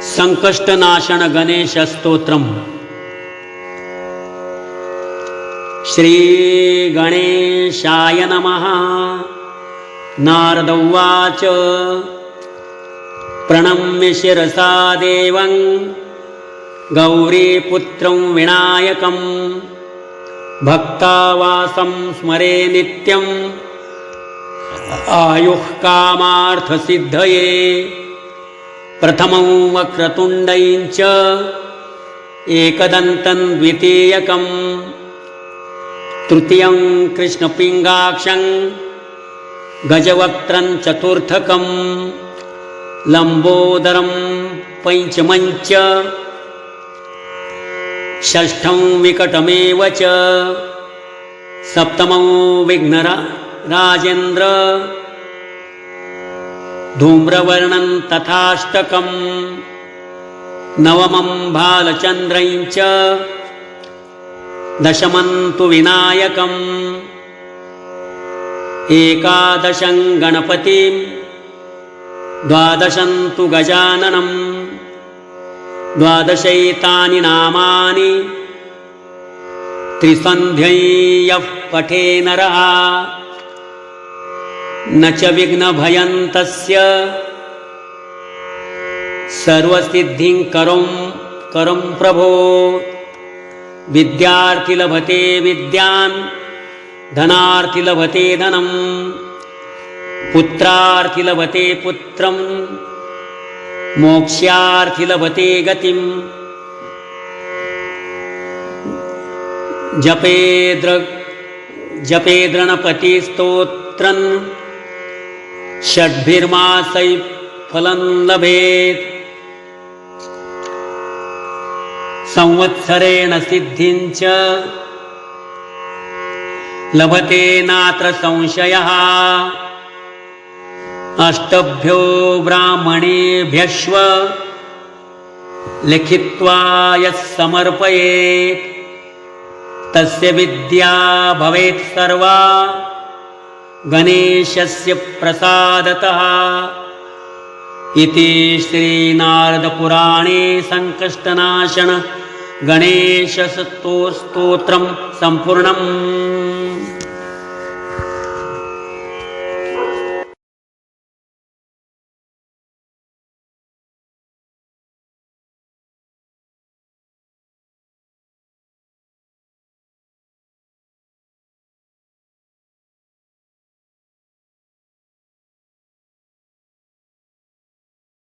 संकष्टनाशन गणेश स्तोत्रम। श्री गणेशाय नमः। नारद उवाच प्रणम्य शिरसा देवं गौरीपुत्रं विनायकं भक्तावासं स्मरे नित्यं आयुः कामार्थसिद्धये। प्रथमं वक्रतुण्डं च एकदन्तं द्वितीयकं तृतीयं कृष्णपिङ्गाक्षं गजवक्त्रं चतुर्थकं लम्बोदरं पञ्चमं च षष्ठं विकटमेव च सप्तमं विघ्नराजेन्द्र धूम्रवर्णं तथाष्टकं नवमं भालचन्द्रं च दशमं तु विनायकम् एकादशं गणपतिं द्वादशं तु गजाननं द्वादशैतानि नामानि त्रिसन्ध्यै यः पठे नरः न च विघ्नभयं तस्य सर्वसिद्धिं करं प्रभो। विद्यार्थी लभते विद्यां धनार्थी लभते धनं पुत्रार्थी लभते पुत्रं मोक्ष्यार्थी लभते गतिं। जपेद्गणपतिस्तोत्रं षड्भिर्मासैः फलं लभेत् संवत्सरेण सिद्धिं च लभते नात्र संशयः। अष्टभ्यो ब्राह्मणेभ्यश्व लिखित्वा यः समर्पयेत् तस्य विद्या भवेत् सर्वा गणेशस्य प्रसादतः। इति श्रीनारदपुराणे संकष्टनाशन गणेशस्तोत्रं सम्पूर्णम्।